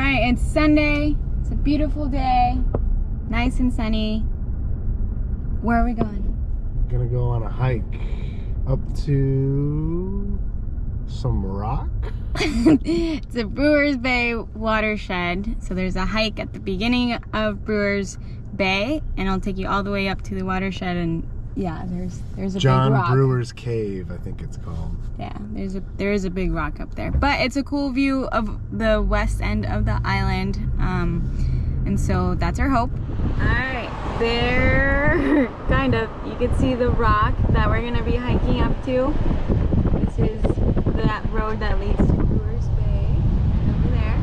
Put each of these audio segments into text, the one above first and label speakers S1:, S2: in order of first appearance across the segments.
S1: right, it's Sunday. It's a beautiful day. Nice and sunny. Where are we going?
S2: Gonna go on a hike up to some rock.
S1: It's a Brewers Bay watershed. So there's a hike at the beginning of Brewers Bay, and it'll take you all the way up to the watershed. And yeah, there's a
S2: John
S1: big rock.
S2: Brewers Cave, I think it's called.
S1: Yeah, there is a big rock up there, but it's a cool view of the west end of the island, and so that's our hope. All right, there, kind of, you can see the rock that we're gonna be hiking up to. This is that road that leads to Brewers Bay, right over there.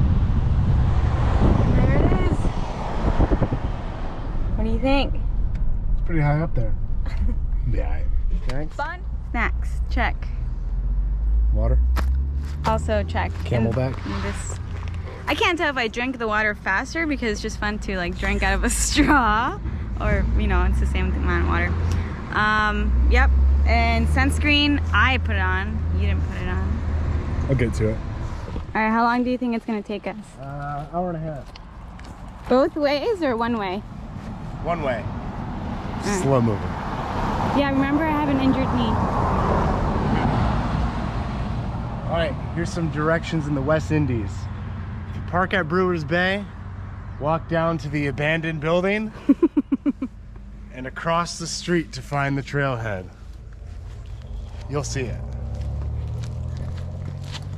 S1: And there it is. What do you think?
S2: It's pretty high up there. Yeah. Thanks.
S1: Fun. Snacks, check.
S2: Water.
S1: Also check.
S2: Camelback.
S1: And this, I can't tell if I drink the water faster because it's just fun to like drink out of a straw, or you know, it's the same amount of water. Yep. And sunscreen, I put it on. You didn't put it on.
S2: I'll get to it.
S1: All right. How long do you think it's gonna take us?
S2: Hour and a half.
S1: Both ways or one way?
S2: One way.
S1: Right.
S2: Slow moving.
S1: Yeah. Remember, I have an injured knee.
S2: All right, here's some directions in the West Indies. If you park at Brewers Bay, walk down to the abandoned building and across the street to find the trailhead. You'll see it.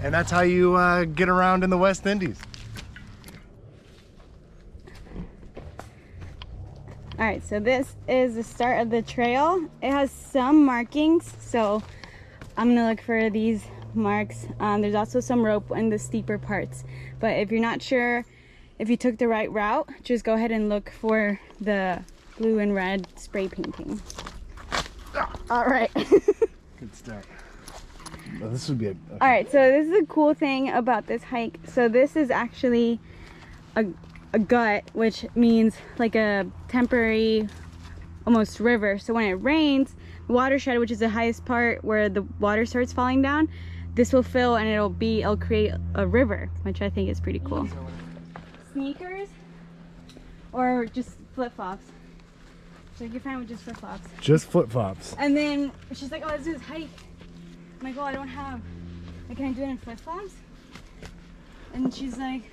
S2: And that's how you get around in the West Indies.
S1: All right, so this is the start of the trail. It has some markings, so I'm gonna look for these marks. There's also some rope in the steeper parts, but if you're not sure if you took the right route, just go ahead and look for the blue and red spray painting. All right.
S2: Good start. Well, this would be a... Okay.
S1: All right, so this is a cool thing about this hike. So this is actually a gut, which means like a temporary almost river. So when it rains, the watershed, which is the highest part where the water starts falling down, this will fill and it'll create a river, which I think is pretty cool. Sneakers or just flip-flops? So you're fine with just flip-flops?
S2: Just flip-flops.
S1: And then she's like, oh, let's do this hike. I'm like, oh, I don't have, like, can I do it in flip-flops? And she's like,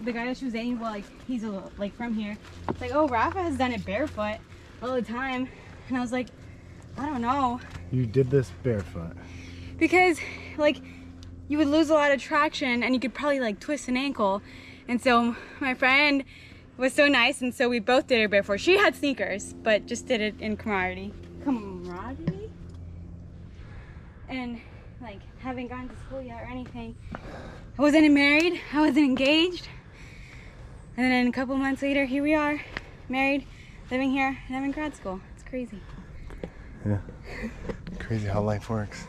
S1: the guy that she was dating, well, like, he's like from here. It's like, oh, Rafa has done it barefoot all the time. And I was like, I don't know.
S2: You did this barefoot.
S1: Because like you would lose a lot of traction and you could probably like twist an ankle. And so my friend was so nice, and so we both did it barefoot. She had sneakers, but just did it in camaraderie. And like haven't gone to school yet or anything. I wasn't married, I wasn't engaged. And then a couple months later, here we are, married, living here, and having grad school. It's crazy.
S2: Yeah. Crazy how life works.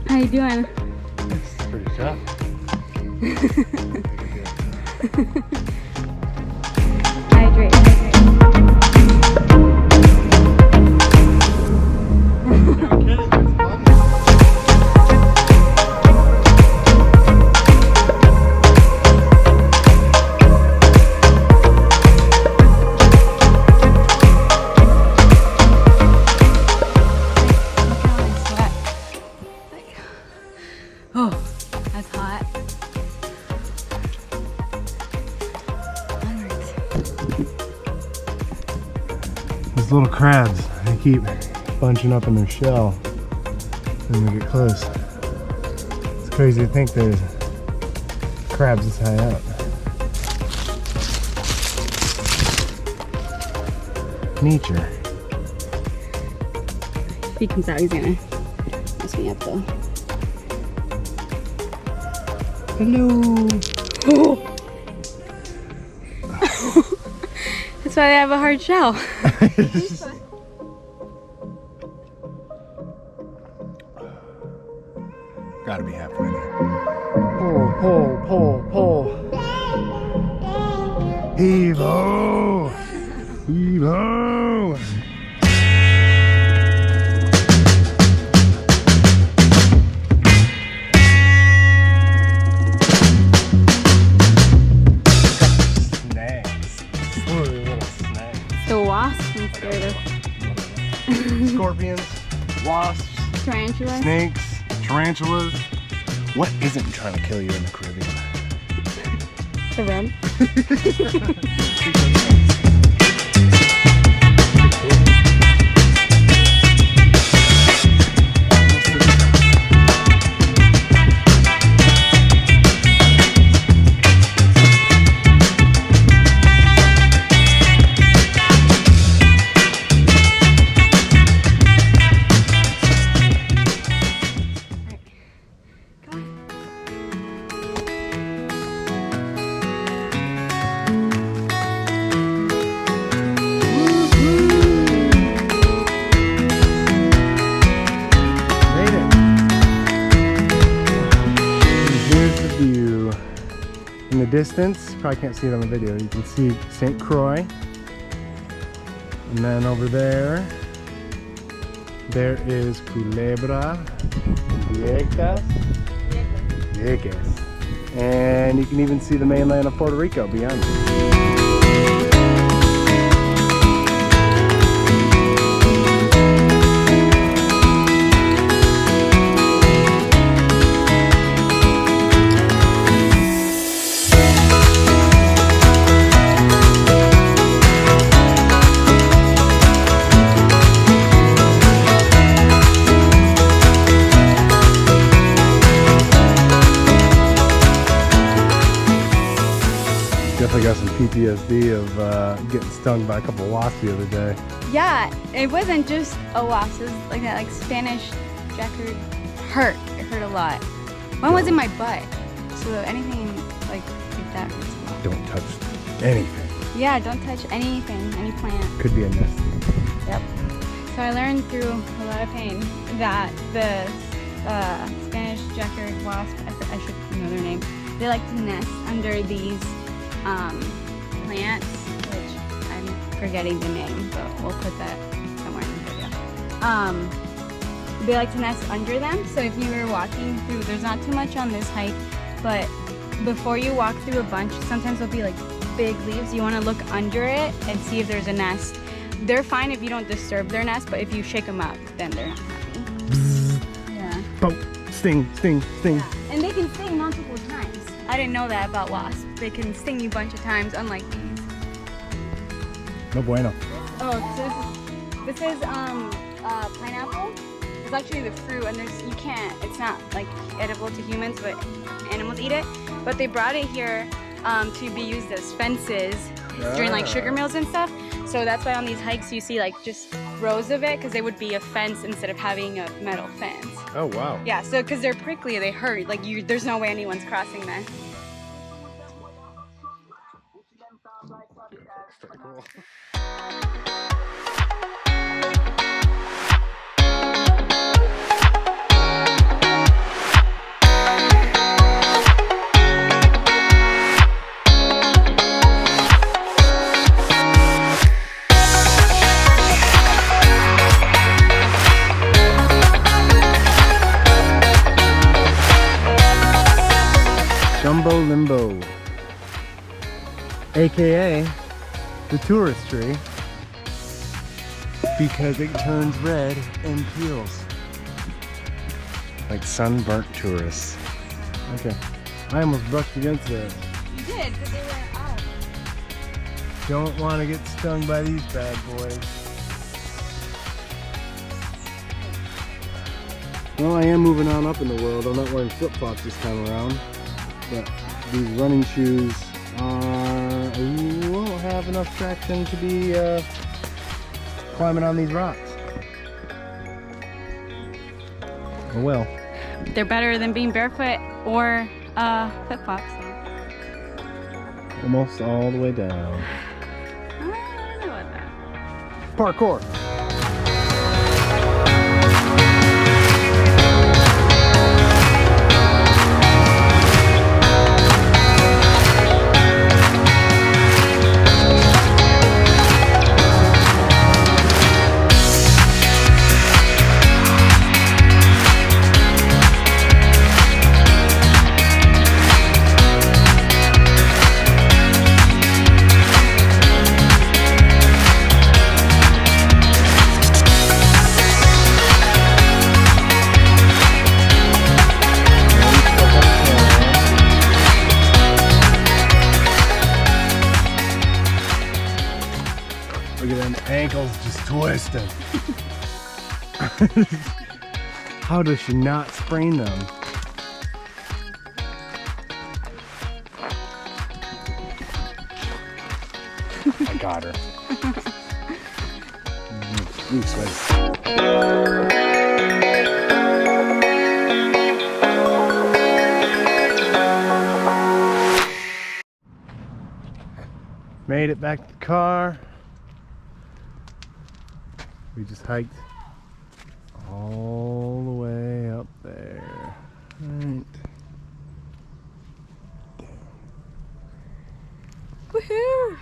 S1: How you doing?
S2: It's pretty tough.
S1: Hydrate,
S2: little crabs. They keep bunching up in their shell when we get close. It's crazy to think there's crabs this high up. Nature.
S1: If he comes out, he's gonna mess me up though.
S2: Hello.
S1: That's why they have a hard shell.
S2: Gotta be halfway there. Pull. Heave-ho! Heave-ho!
S1: The wasps I'm scared of.
S2: Scorpions, wasps,
S1: Tarantulas.
S2: snakes, tarantulas. What isn't trying to kill you in the Caribbean?
S1: The rum.
S2: In the distance, probably can't see it on the video, you can see St. Croix. And then over there, there is Culebra, Viejas. And you can even see the mainland of Puerto Rico beyond it. Definitely got some PTSD of getting stung by a couple of wasps the other day.
S1: Yeah, it wasn't just a wasp. It was like that, like Spanish checkered. Hurt. It hurt a lot. One was in my butt. So anything like that hurts a lot.
S2: Don't touch anything.
S1: Yeah, don't touch anything, any plant.
S2: Could be a nest.
S1: Yep. So I learned through a lot of pain that the Spanish checkered wasp, I should know their name, they like to nest under these plants, which I'm forgetting the name, but we'll put that somewhere in the video. They like to nest under them, so if you were walking through, there's not too much on this hike, but before you walk through a bunch, sometimes there'll be like big leaves. You want to look under it and see if there's a nest. They're fine if you don't disturb their nest, but if you shake them up, then they're not happy.
S2: Bzz.
S1: Yeah.
S2: Boom. Sting.
S1: Yeah. And they can sting multiple times. I didn't know that about wasps. They can sting you a bunch of times, unlike these.
S2: No bueno.
S1: Oh, so this is pineapple. It's actually the fruit, and it's not like edible to humans, but animals eat it. But they brought it here to be used as fences during like sugar mills and stuff. So that's why on these hikes you see like just rows of it, because they would be a fence instead of having a metal fence.
S2: Oh wow.
S1: Yeah, so because they're prickly, they hurt. Like there's no way anyone's crossing that.
S2: Pretty cool. Jumbo Limbo, aka the tourist tree, because it turns red and peels like sunburnt tourists. Okay, I almost brushed against that.
S1: You did, because they were out.
S2: Don't want to get stung by these bad boys. Well, I am moving on up in the world. I'm not wearing flip-flops this time around, but these running shoes won't have enough traction to be climbing on these rocks. Oh well.
S1: They're better than being barefoot or flip-flops.
S2: Almost all the way down.
S1: I don't know about that.
S2: Parkour. Look at them ankles just twisting. How does she not sprain them? I got her. Ooh, sweaty. Made it back to the car. We just hiked all the way up there. Right.
S1: Woohoo!